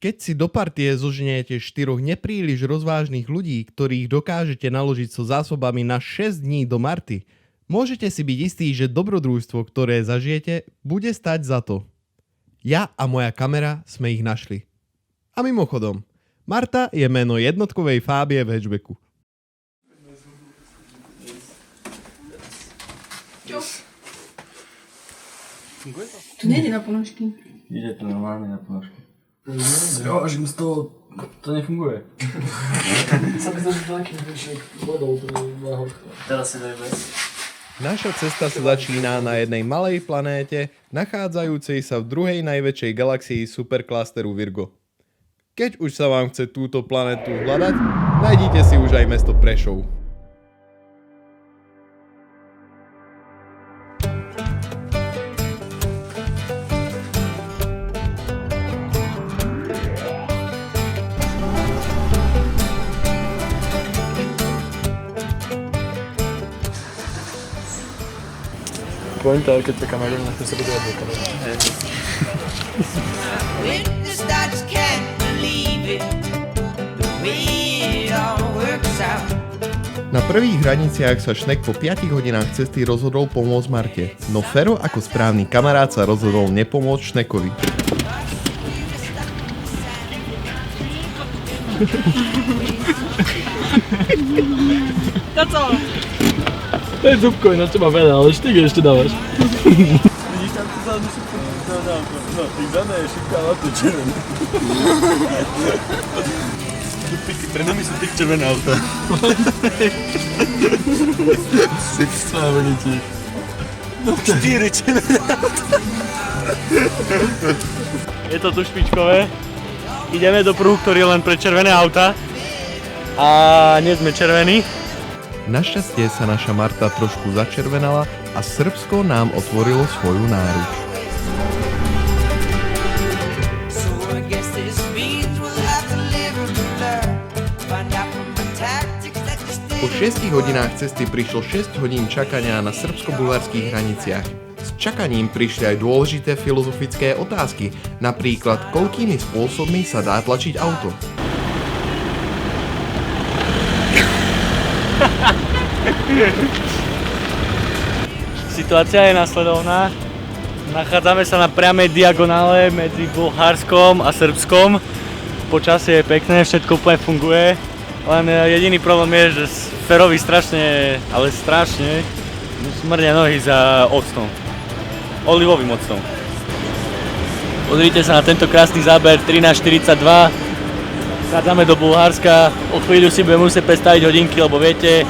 Keď si do partie zoženiete 4 nepríliš rozvážnych ľudí, ktorých dokážete naložiť so zásobami na 6 dní do Marty, môžete si byť istí, že dobrodružstvo, ktoré zažijete, bude stať za to. Ja a moja kamera sme ich našli. A mimochodom, Marta je meno jednotkovej fábie v hatchbacku. Čo? Funguje to? Tu nejde na ponožky. Ide to normálne na ponožky. Jo, až mi z toho to nefunguje. Sa mi zdá, že to taký vodou pre náhodka. Teraz si daj bez. Naša cesta sa začína na jednej malej planéte, nachádzajúcej sa v druhej najväčšej galaxii superklasteru Virgo. Keď už sa vám chce túto planetu hľadať, nájdite si už aj mesto Prešov. Pointa je, keď taká kameruje, na to sa bude odvykať. Witness that just can't believe it, the way it all works out. Na prvých hraniciach sa Šnek po 5 hodinách cesty rozhodol pomôcť Marte, no Fero ako správny kamarát sa rozhodol nepomôcť Šnekovi. To co? To je zubko, na teba veľa, ale štyky ešte dávaš. Vidíš tam tu zádu šipku? No, tých záda je šipka, ale to je červené. Pre nami sú tých červené auta. Slávený ti. 4 červené auta. Je to tu špičkové. Ideme do pruhu, ktorý je len pre červené auta. A nie sme červení. Našťastie sa naša Marta trošku začervenala a Srbsko nám otvorilo svoju náruč. So I guess this means we'll have to live and learn. Find out from the tactics that you Po still 6 hodinách cesty prišlo 6 hodín čakania na srbsko-bulharských hraniciach. S čakaním prišli aj dôležité filozofické otázky, napríklad koľkými spôsobmi sa dá tlačiť auto. Situácia je nasledovná. Nachádzame sa na priamej diagonále medzi Bulharskom a Srbskom. Počasie je pekné, všetko úplne funguje. Len jediný problém je, že Ferovi strašne, ale strašne smrdia nohy za octom. Olivovým octom. Pozrite sa na tento krásny záber 13:42. Chádzame do Bulharska, o chvíľu si budeme musieť predstaviť hodinky, lebo viete,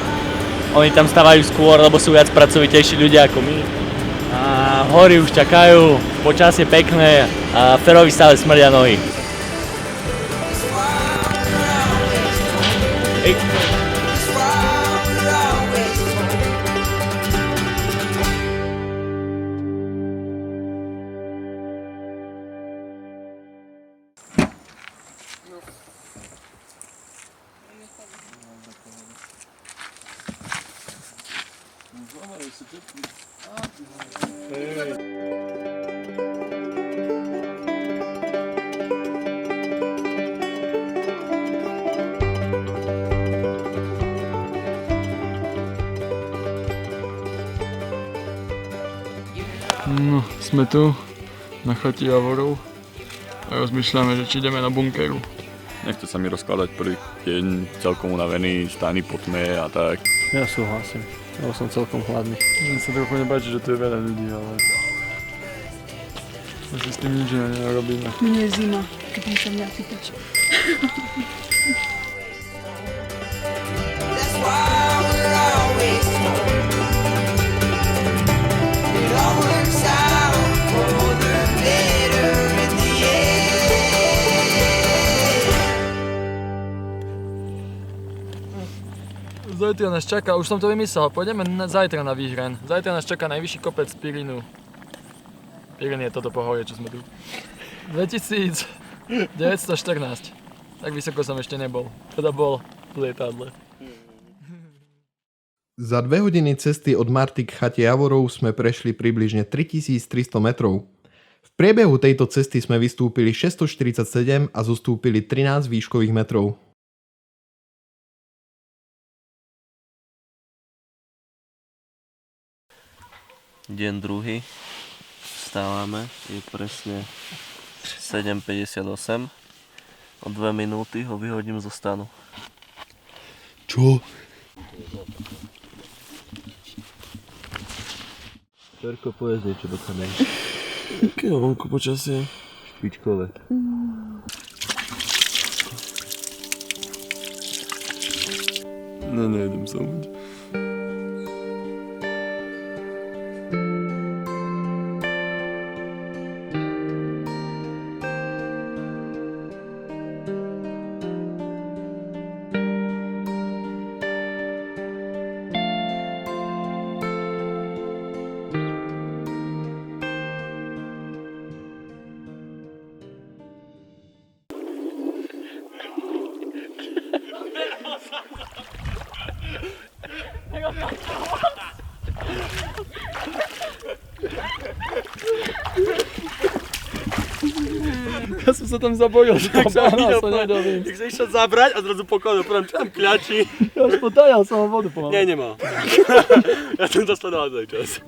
oni tam stávajú skôr, lebo sú viac pracovitejší ľudia ako my. A hory už čakajú, počasie pekné a Ferovi stále smrdia nohy. Hej. No, sme tu, na chate Javorov a rozmýšľame, že či ideme na bunkeru. Nechce sa mi rozkladať prvý deň, celkom unavený, stány po tme a tak. Ja súhlasím, lebo som celkom hladný. Mne sa trochu nepáči, že tu je veľa ľudí, ale asi s tým nič nerobíme. Mne je zima, keď mi sa mňa pýtať. That's why we're always home. It all works out for the better in the end. Zajtra nás čaká, už som to vymyslel, pôjdeme zajtra na výhran. Zajtra nás čaká najvyšší kopec Pirinu. Pirin je toto pohorie, čo sme tu. 2914. Tak vysoko som ešte nebol. Teda bol v lietadle. Za 2 hodiny cesty od Marty k chate Javorov sme prešli približne 3300 metrov. V priebehu tejto cesty sme vystúpili 647 a zostúpili 13 výškových metrov. Deň druhý. Vstávame, je presne 7:58. O 2 minúty ho vyhodím zo stanu. Čo? Čerko, povedz niečo do kamery. Aké je vonku počasie? Špičkové. No, nejdem sa umyť. Ja som sa tam zabojil, že tam bána sa nedovím. Tak sa išiel zabrať a zrazu pokladal, potom čo tam kľačí. Ja už potajal som vodu pomalu. Nie, nemal. Ja som to sledoval celý čas.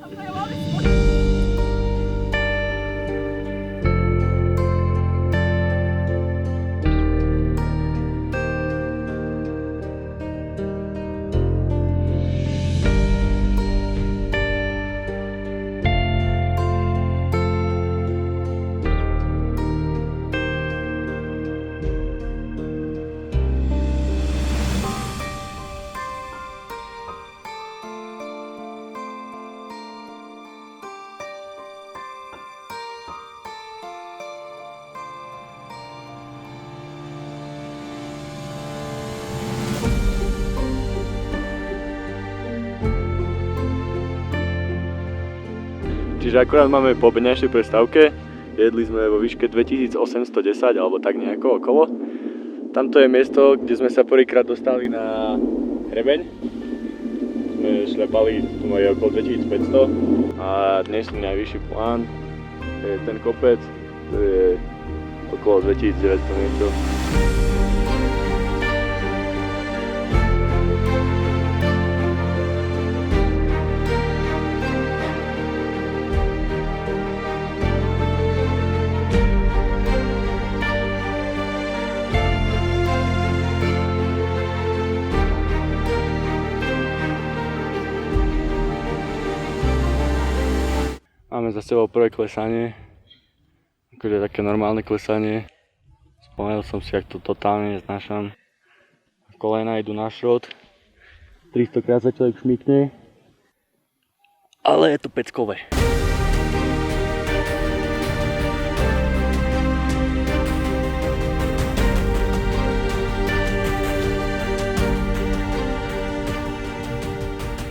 Čiže akurát máme po obedňajšej prestávke, jedli sme vo výške 2810 alebo tak nejako okolo. Tamto je miesto, kde sme sa prvýkrát dostali na hrebeň. Sme šľapali, tu majú okolo 2500 a dnešný najvyšší plán je ten kopec, to je okolo 2900 niečo. Máme za sebou prvé klesanie, akože také normálne klesanie. Spomenul som si, jak to totálne neznášam. Kolena idú na šrot, 300 krát sa človek šmykne, ale je to peckové.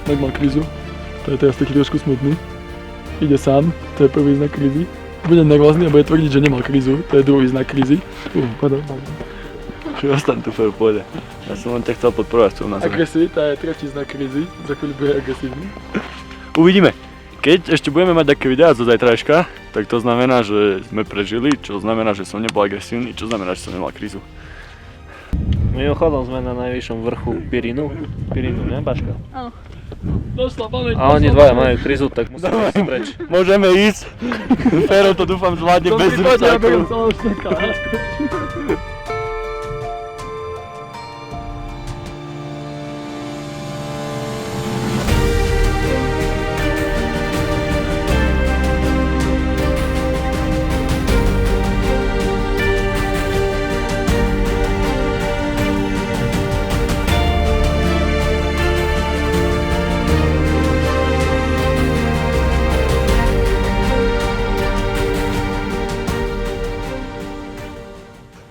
Tak má krízu, to je teraz taký trošku smutný. Ide sám, to je prvý znak krízy. Bude nervózny a bude tvrdiť, že nemal krízu, to je druhý znak krízy. Ostan tu v pôde. Ja som len ťa chcel podporovať v tom názore. Agresivita je tretí znak krízy, za chvíľu bude agresívny. Uvidíme. Keď ešte budeme mať také videá zo zajtrajška, tak to znamená, že sme prežili, čo znamená, že som nebol agresívny, čo znamená, že som nemal krízu. Mimochodom sme na najvyššom vrchu Pirínu. Pirínu, ne, Baška? Áno. Došla pamäť. A oni dvaja majú krízu, tak musíme ísť preč. Môžeme ísť. Fero to dúfam zvládne bez rúcákov.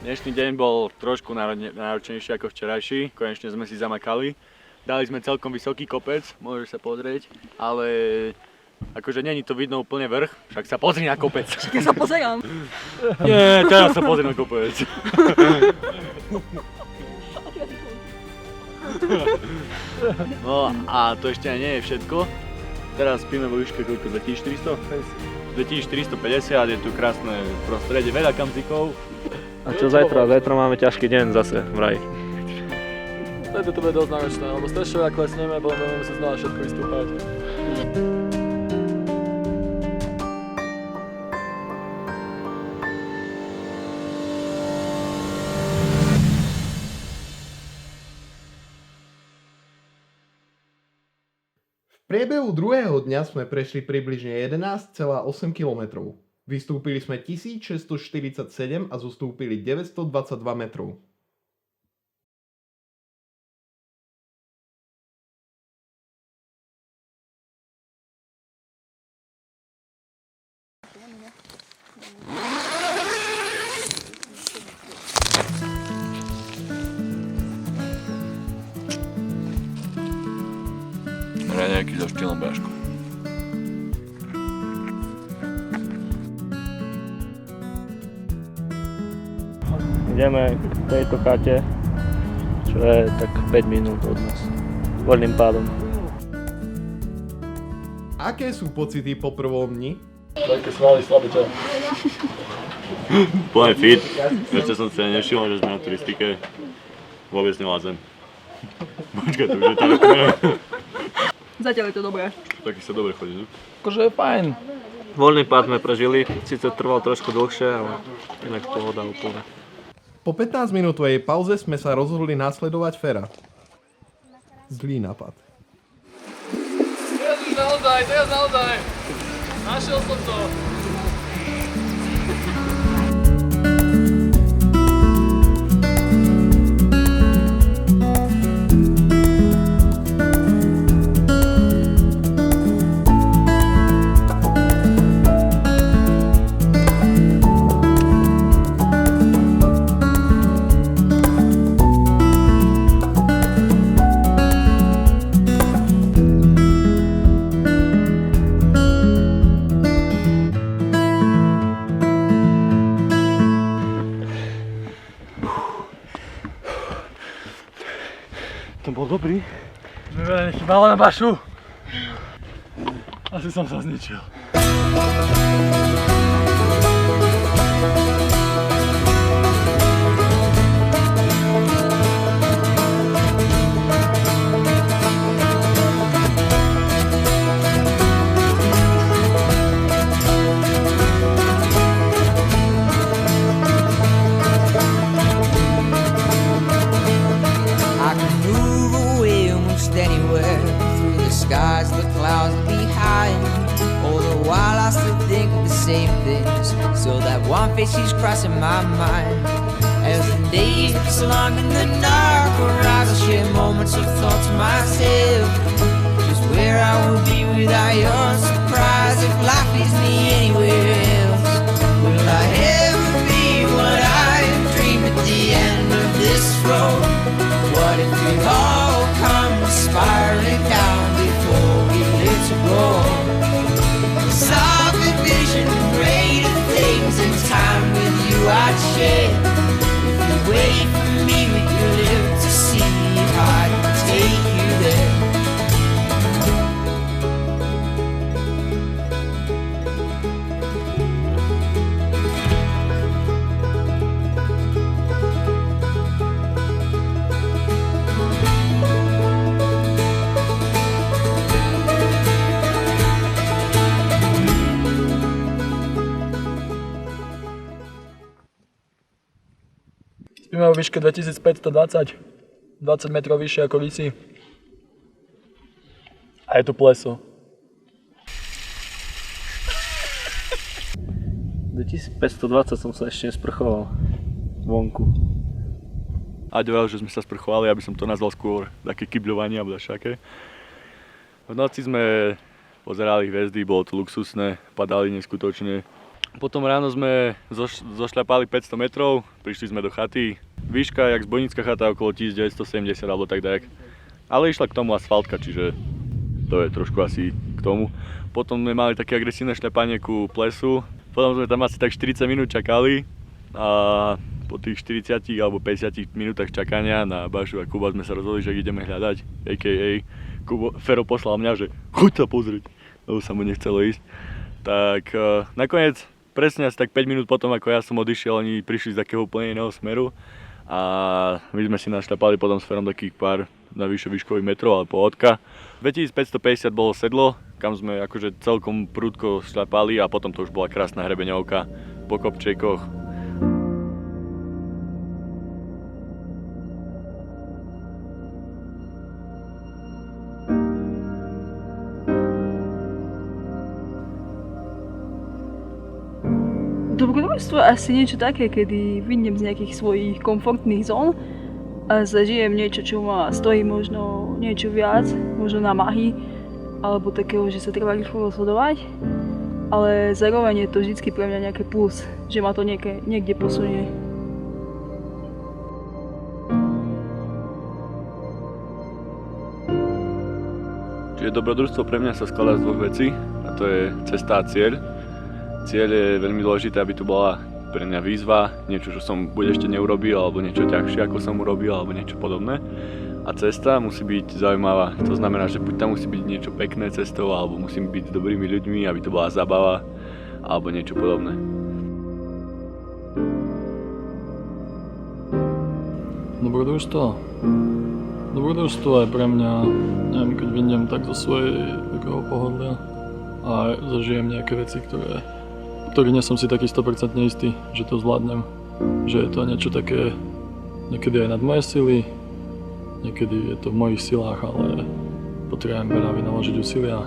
Dnešný deň bol trošku náročnejší ako včerajší, konečne sme si zamakali. Dali sme celkom vysoký kopec, môžeš sa pozrieť, ale akože není to vidno úplne vrch, však sa pozri na kopec. Však ja sa pozerám. Nie, teraz sa pozri na kopec. No a to ešte nie je všetko. Teraz spíme vo výške koľko, 2400? 2450, je tu krásne prostredie, veľa kamzikov. A čo zajtra? Zajtra máme ťažký deň zase vraj. Zajtra to bude dosť náročné, lebo strašne veľa klesneme, potom budeme musieť znova všetko vystúpať. V priebehu druhého dňa sme prešli približne 11,8 km. Vystúpili sme 1647 a zostúpili 922 metrov. Raňajky so štýlom brášku. Ideme k tejto chate, čo je tak 5 minút od nás. Voľným pádom. Aké sú pocity po prvom dni? Také svaly, slabé telo. Plne fit. Ešte som si nevšimol, že sme na turistike. Vôbec neládzem. Počkaj, to už je tak. Zatiaľ je to dobré. Taký sa dobre chodí, ne? Akože je fajn. Voľný pád sme prežili, síce trval trošku dlhšie, ale inak pohoda úplne. Po 15-minútovej pauze sme sa rozhodli nasledovať Fera. Zlý nápad. Teraz naozaj. Našiel som to. To bol dobrý. Mi veľa nechybalo na bašu. Asi som sa zničil. I can move away almost anywhere, through the skies, the clouds behind. All the while I still think of the same things, so that one face keeps crossing my mind. As the days get so long in the dark, where I will share moments of thought to myself, just where I will be without your surprise. If life leads me anywhere else, will I ever be what I dreamed at the end of this road? What if we all come spiraling down before we let to go? Saw the vision, greater things in time with you I'd share. If you wait for me, we could live to see if I can take you there. Spíme vo výške 2520, 20 metrov vyššie ako vysí. A je tu pleso. 2520 som sa ešte nesprchoval vonku. Aďo, že sme sa sprchovali, aby som to nazval skôr také kybľovanie alebo všaké. V noci sme pozerali hviezdy, bolo to luxusné, padali neskutočne. Potom ráno sme zošľapali 500 metrov, prišli sme do chaty. Výška, jak zbojnícka chata, okolo 1970 alebo tak dajak. Ale išla k tomu asfaltka, čiže to je trošku asi k tomu. Potom sme mali také agresívne šľapanie ku plesu. Potom sme tam asi tak 40 minút čakali a po tých 40 alebo 50 minútach čakania na Bašu a Kuba sme sa rozhodli, že ideme hľadať, a.k.a. Fero poslal mňa, že choď sa pozrieť, lebo sa mu nechcelo ísť. Tak nakoniec presne asi tak 5 minút potom, ako ja som odišiel, oni prišli z takého úplne iného smeru a my sme si našľapali potom s Ferom takých pár navyše výškových metrov alebo pohodka. 2550 bolo sedlo, kam sme akože celkom prudko šľapali a potom to už bola krásna hrebeňovka po kopčekoch. Dobrodružstvo je asi niečo také, kedy vyjdem z nejakých svojich komfortných zón a zažijem niečo, čo ma stojí možno niečo viac, možno námahy, alebo takého, že sa treba rýchlo rozhodovať. Ale zároveň je to vždy pre mňa nejaké plus, že ma to niekde posunie. Čiže dobrodružstvo pre mňa sa skladá z dvoch vecí a to je cesta a cieľ. Cieľ je veľmi dôležité, aby to bola pre mňa výzva, niečo, čo som buď ešte neurobil, alebo niečo ťažšie, ako som urobil, alebo niečo podobné. A cesta musí byť zaujímavá. To znamená, že buď tam musí byť niečo pekné cestou, alebo musím byť s dobrými ľuďmi, aby to bola zábava, alebo niečo podobné. Dobrodružstvo je pre mňa, neviem, keď vyjdem tak zo svojej takého pohodlia a zažijem nejaké veci, ktorých nie som si taký 100% istý, že to zvládnem. Že je to niečo také, niekedy aj nad moje sily, niekedy je to v mojich silách, ale potrebujem veľa vynaložiť úsilia.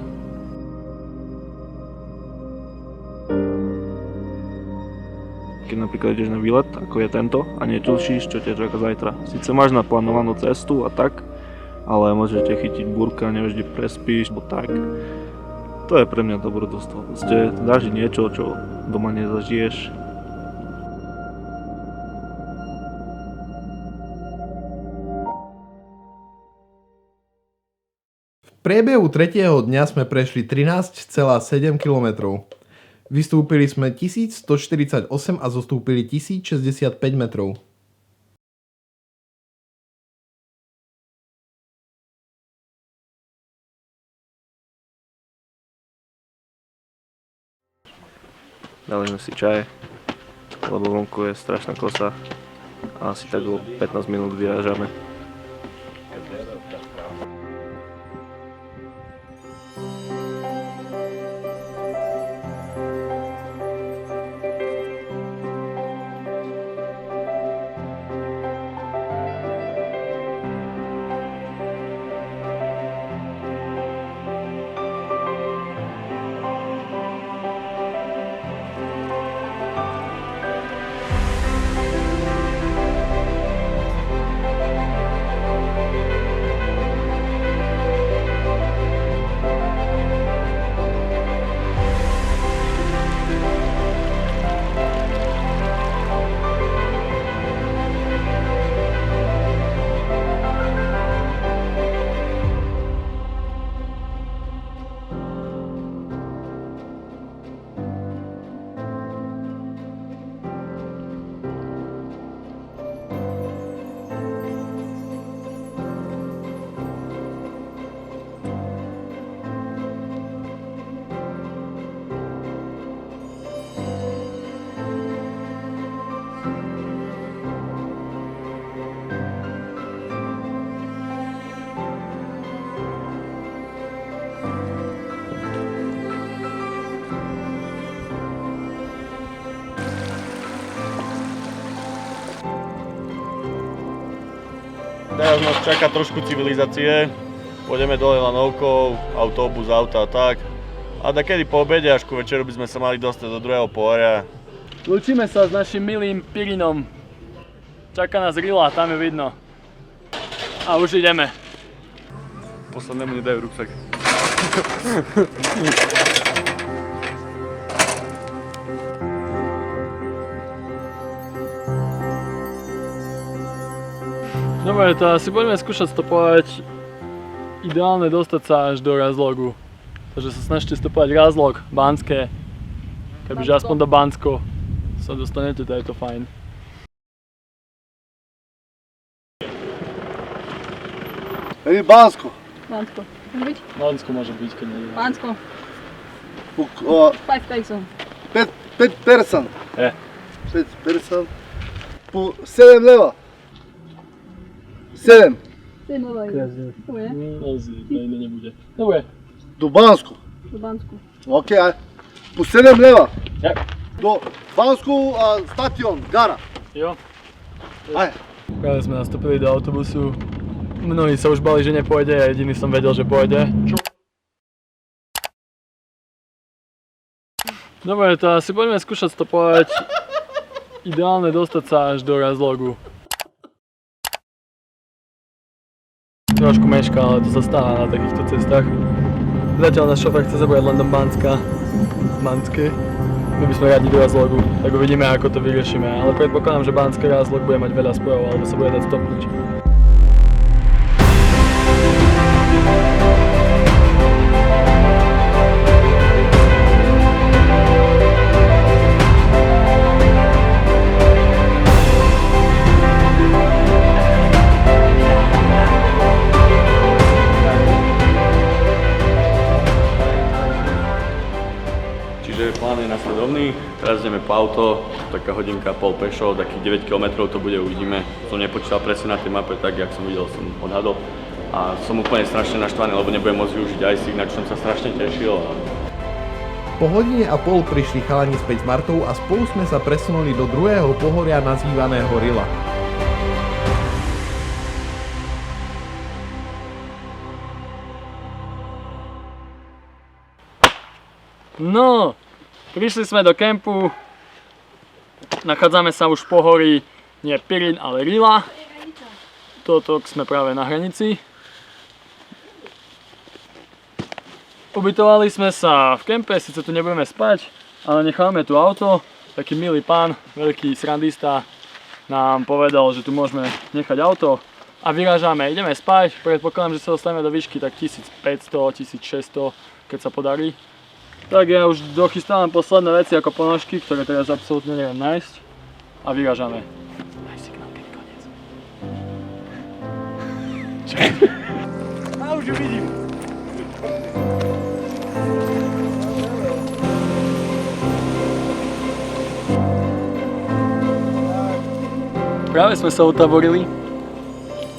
Keď napríklad ideš na výlet, ako je tento, a netušíš, čo ťa čaká zajtra. Sice máš naplánovanú cestu a tak, ale môže ťa chytiť búrka, nevieš, kde prespíš, bo tak. To je pre mňa dobrodružstvo. Proste zažiť niečo, čo doma nezažiješ. V priebehu 3. dňa sme prešli 13,7 km. Vystúpili sme 1148 a zostúpili 1065 metrov. Dali sme si čaj, lebo vonku je strašná kosa a asi tak o 15 minút vyrážame. Teraz nás čaká trošku civilizácie, pôjdeme dole lanovkou, autobus, auta a tak. A takedy po obede až ku večeru by sme sa mali dostať do druhého pohoria. Lúčime sa s našim milým Pirinom. Čaká nás rila, tam je vidno. A už ideme. Poslednému nedajú ruksak. Dobre, to asi budeme skúšať stopovať. Ideálne dostať sa až do Razlogu. Takže sa snažte stopovať Razlog, Banské. Kebyže aspoň do Bansko sa dostanete, to je to fajn. Bansko. Bansko. Môže byť? Bansko môže byť, keď nie. Bansko. 5 person. 5 person. Yeah. 5 person. 7 leva. 7. Dobre, Nejde, nebude. Dobre. Do Bansku. do Bansku. Ok, aj. Po 7 leva. Ja. Do Bansku station, gara. Jo. Aj. Práve sme nastúpili do autobusu. Mnohí sa už bali, že nepôjde, a jediný som vedel, že pôjde. Dobre, to asi poďme skúšať stopovať. Ideálne dostať sa až do Razlogu. Trošku meška, ale to sa stáva na takýchto cestách. Zatiaľ náš šofér chce zabrať len do Banské. My by sme rádi do Razlogu, tak uvidíme, ako to vyriešime. Ale predpokladám, že Banský Razlog bude mať veľa spojov, alebo sa bude dať stopnúť. Čiže plán je nasledovný, teraz ideme po auto, taká hodinka a pol pešo, takých 9 km to bude, uvidíme. Som nepočítal presne na tej mape, tak jak som videl, som odhadol. A som úplne strašne naštvaný, lebo nebudem môcť využiť iSig, na čo som sa strašne tešil. Po hodine a pol prišli chalani späť z Martou a spolu sme sa presunuli do druhého pohoria nazývaného Rila. No, prišli sme do kempu. Nachádzame sa už v pohorí, nie Pirin, ale Rila. Toto sme práve na hranici. Ubytovali sme sa v kempe, síce tu nebudeme spať, ale necháme tu auto. Taký milý pán, veľký srandista, nám povedal, že tu môžeme nechať auto a vyrážame. Ideme spať, predpokladám, že sa dostaneme do výšky tak 1500-1600, keď sa podarí. Tak ja už dochystávam posledné veci ako ponožky, ktoré teraz absolútne neviem nájsť a vyrážame. Daj signál, keď koniec. Čakaj. A už ju vidím. Práve sme sa utaborili,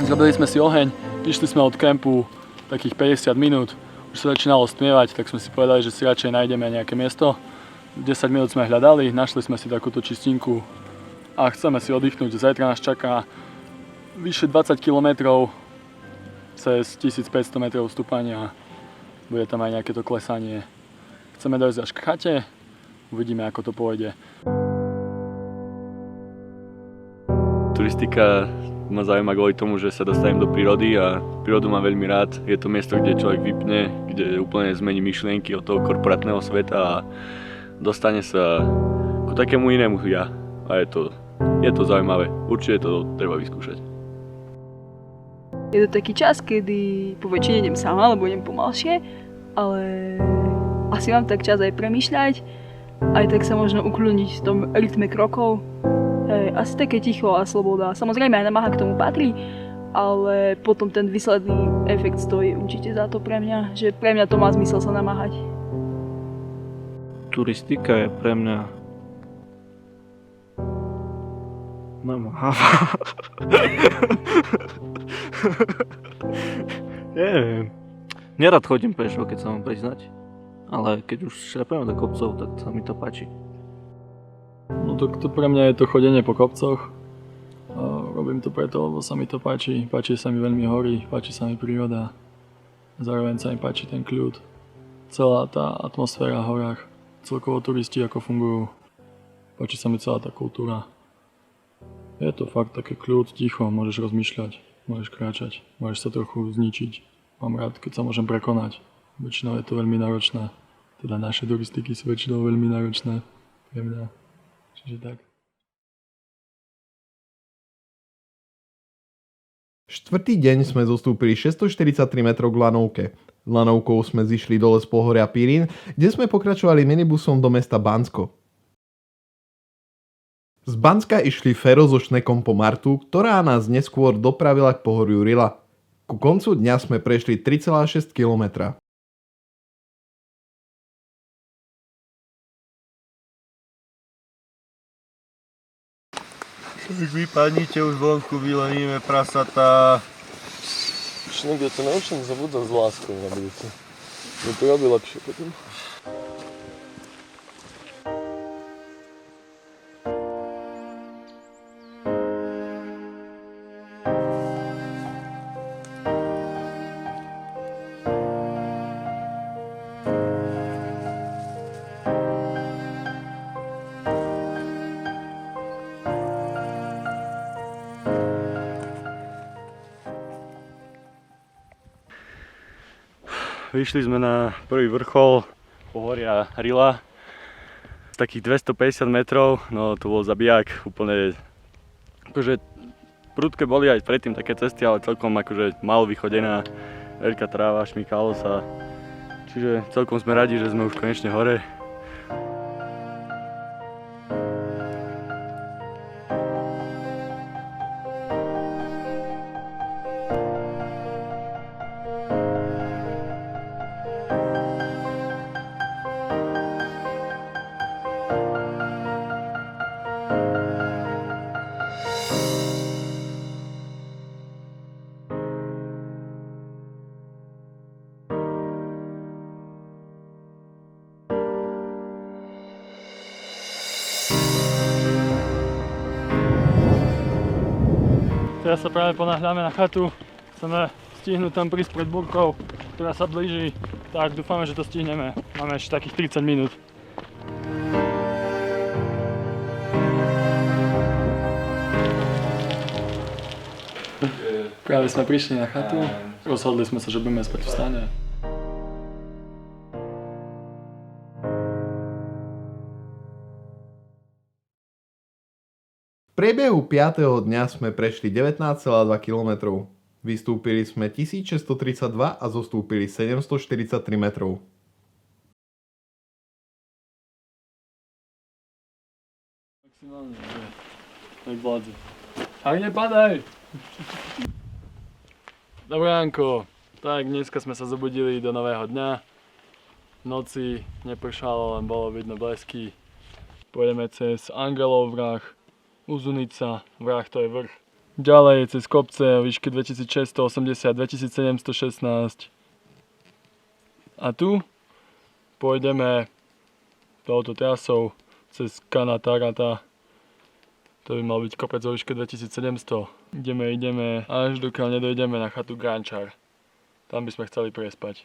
zrobili sme si oheň, išli sme od kempu takých 50 minút. Už sa začínalo stmievať, tak sme si povedali, že si radšej nájdeme nejaké miesto. 10 minút sme hľadali, našli sme si takúto čistinku a chceme si oddychnúť. Zajtra nás čaká vyše 20 km cez 1500 metrov stúpania. Bude tam aj nejaké to klesanie. Chceme dojsť až k chate, uvidíme, ako to pôjde. Turistika ma zaujíma kvôli tomu, že sa dostanem do prírody a prírodu mám veľmi rád. Je to miesto, kde človek vypne, kde úplne zmení myšlienky od toho korporátneho sveta a dostane sa k takému inému ja. A je to zaujímavé. Určite to treba vyskúšať. Je to taký čas, kedy po väčšine idem sama, lebo idem pomalšie, ale asi mám tak čas aj premýšľať, aj tak sa možno ukloniť v tom rytme krokov. Asi také ticho a sloboda. Samozrejme aj namáha k tomu patrí, ale potom ten výsledný efekt stojí určite za to pre mňa, že pre mňa to má zmysel sa namáhať. Turistika je pre mňa namáhavá. Neviem. Nerad chodím pešo, keď sa mám priznať, ale keď už šlepeme do kopcov, tak sa mi to páči. No to pre mňa je to chodenie po kopcoch. Robím to preto, lebo sa mi to páči. Páči sa mi veľmi hory, páči sa mi príroda. Zároveň sa mi páči ten kľud. Celá tá atmosféra v horách. Celkovo turisti ako fungujú. Páči sa mi celá tá kultúra. Je to fakt také kľud, ticho, môžeš rozmýšľať, môžeš kráčať, môžeš sa trochu zničiť. Mám rád, keď sa môžem prekonať. Väčšinou je to veľmi náročné. Teda naše turistiky sú väčšinou veľmi náročné pre mňa. Čiže tak. Štvrtý deň sme zostúpili 643 metrov k lanovke. Lanovkou sme zišli dole z pohoria Pirin, kde sme pokračovali minibusom do mesta Bansko. Z Banska išli fero so šnekom po Martu, ktorá nás neskôr dopravila k pohoriu Rila. Ku koncu dňa sme prešli 3,6 km. Už vypadnite už vonku, vyleníme prasatá. Už niekde to naučím zabúdať s láskou na budúce. Je to robí lepšie potom. Vyšli sme na prvý vrchol pohoria Rila. Z takých 250 metrov, no to bol zabijak, úplne akože prudké boli aj predtým také cesty, ale celkom akože málo vychodená, veľká tráva, šmykalo sa. Čiže celkom sme radi, že sme už konečne hore. Teraz sa práve ponáhľame na chatu, chceme stihnúť tam prísť pred búrkou, ktorá sa blíži, tak dúfame, že to stihneme. Máme ešte takých 30 minút. Práve sme prišli na chatu, rozhodli sme sa, že budeme spať v stane. V priebehu 5. dňa sme prešli 19,2 km. Vystúpili sme 1632 a zostúpili 743 metrov. Maximálne, tak vládze. Tak nepadaj! Dobré ránko, tak dneska sme sa zobudili do nového dňa. V noci nepršalo, len bolo vidno blesky. Pôjdeme cez Angelov vrah, Uzunica, vrah to je vrch. Ďalej cez kopce o výške 2680, 2716. A tu pôjdeme touto trasou cez Kana Tarata. To by mal byť kopec o výške 2700. Ideme až dokiaľ nedojdeme na chatu Grančar. Tam by sme chceli prespať.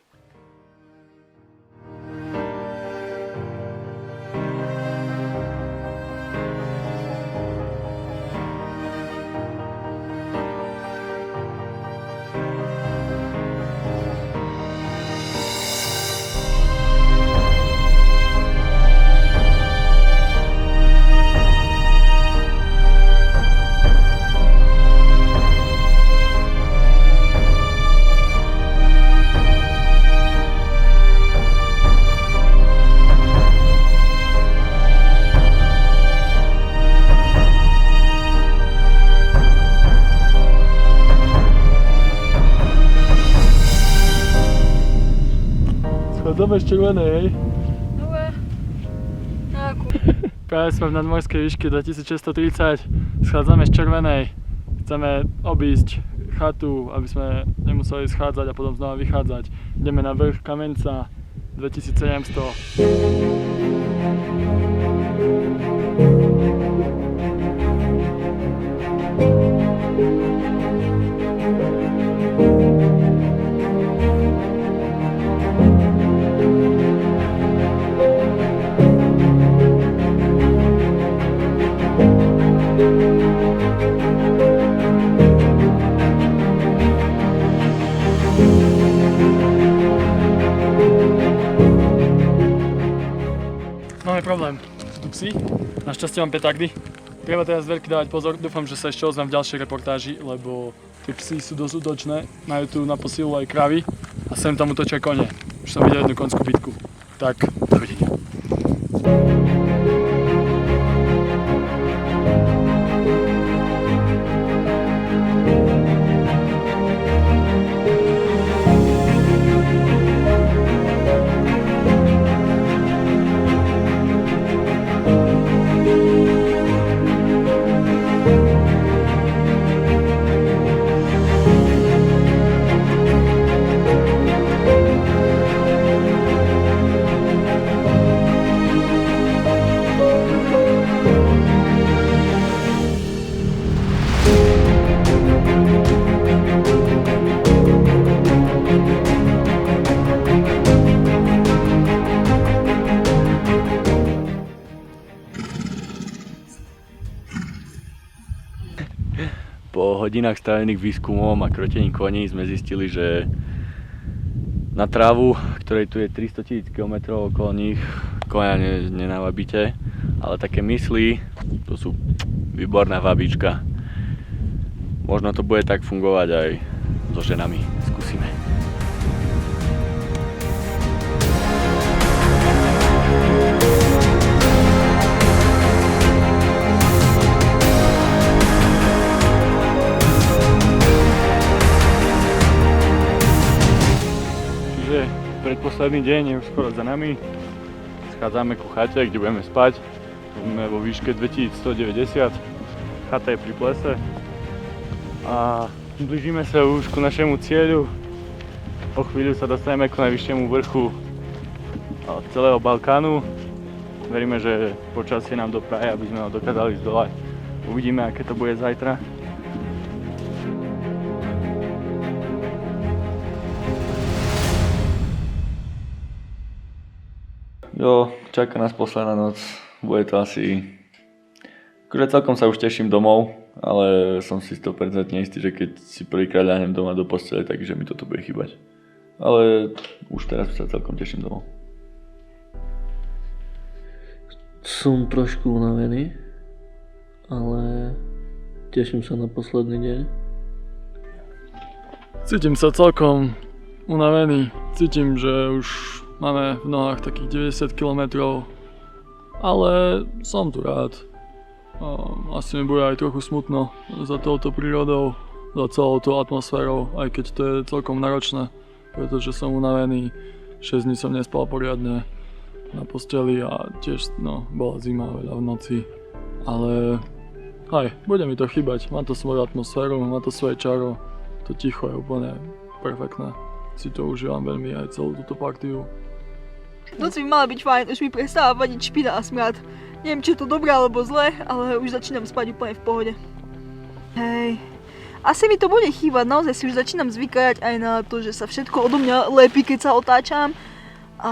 Schádzame z červenej, hej? Dobre. Nejakú. Práve sme v nadmorskej výške 2630, schádzame z červenej. Chceme obísť chatu, aby sme nemuseli schádzať a potom znova vychádzať. Ideme na vrch Kamenca 2700. Máme problém. Sú tu psi, našťastie mám petardy. Treba teraz veľký dávať pozor, dúfam, že sa ešte ozvem v ďalšej reportáži, lebo tie psi sú dosť útočné, majú tu na posilu aj kravy a sem tam útočia kone. Už som videl jednu konskú bitku. Tak, dovidenia. Po hodinách strávených výskumom a krotením koní sme zistili, že na trávu, ktorej tu je 300 000 km okolo nich, koňa nenavabíte, ale také mysli, to sú výborná vabička. Možno to bude tak fungovať aj so ženami. Skúsime. Čiže predposledný deň je už skoro za nami. Schádzame ku chate, kde budeme spať. Sme vo výške 2190. Chata je pri plese. A blížime sa už ku našemu cieľu. O chvíľu sa dostaneme ku najvyššiemu vrchu celého Balkánu. Veríme, že počasie nám dopraje, aby sme ho dokázali zdolať. Uvidíme, aké to bude zajtra. Jo, čaká nás posledná noc. Bude to asi... Akože celkom sa už teším domov, ale som si 100% istý, že keď si prvýkrát ľahnem doma do postele, takže mi toto bude chýbať. Ale už teraz sa celkom teším domov. Som trošku unavený, ale teším sa na posledný deň. Cítim sa celkom unavený. Cítim, že už máme v nohách takých 90 km, ale som tu rád. Asi mi bude aj trochu smutno za touto prírodou, za celou tou atmosférou, aj keď to je celkom náročné, pretože som unavený. 6 dní som nespal poriadne na posteli a tiež bola zima veľa v noci. Ale aj, bude mi to chýbať, má to svoju atmosféru, má to svoje čaro, to ticho je úplne perfektné. Si to užívam veľmi aj celú túto partiu. Noc by mala byť fajn, už mi prestáva vadiť špina a smrad. Neviem, či je to dobré alebo zle, ale už začínam spať úplne v pohode. Hej, asi mi to bude chýbať, naozaj si už začínam zvykať aj na to, že sa všetko odo mňa lepí, keď sa otáčam. A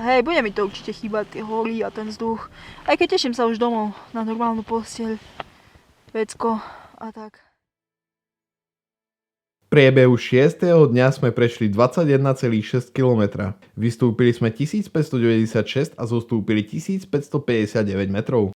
hej, bude mi to určite chýbať, tie hory a ten vzduch. Aj keď teším sa už domov na normálnu posteľ, vecko a tak. V priebehu 6. dňa sme prešli 21,6 km. Vystúpili sme 1596 a zostúpili 1559 metrov.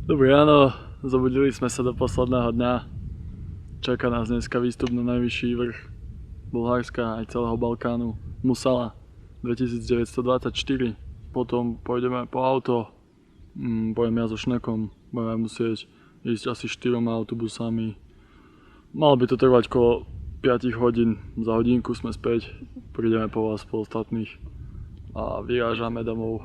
Dobré ráno, zobudili sme sa do posledného dňa. Čaká nás dneska výstup na najvyšší vrch Bulharska aj celého Balkánu, Musala 2924. Potom pôjdeme po auto, pôjdem ja so Šnekom, budeme musieť ísť asi 4 autobusami. Malo by to trvať okolo 5 hodín, za hodinku sme späť, prídeme po vás po ostatných a vyrážame domov.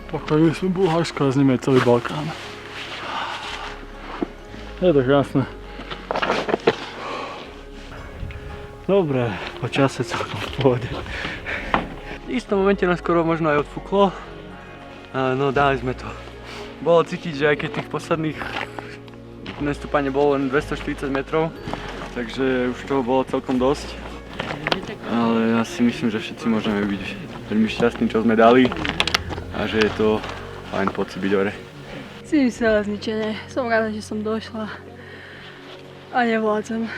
Pokorili sme Bulharsko a z nimi celý Balkán. Je to krásne. Dobre, po čase celkom v pohode. V istom momente nás skoro možno aj odfúklo. No dali sme to. Bolo cítiť, že aj keď tých posledných nastúpanie bolo len 240 metrov, takže už toho bolo celkom dosť. Ale ja si myslím, že všetci môžeme byť veľmi šťastní, čo sme dali a že je to fajn pocit byť hore. Cítim sa zničene. Som rada, že som došla a nevládzem.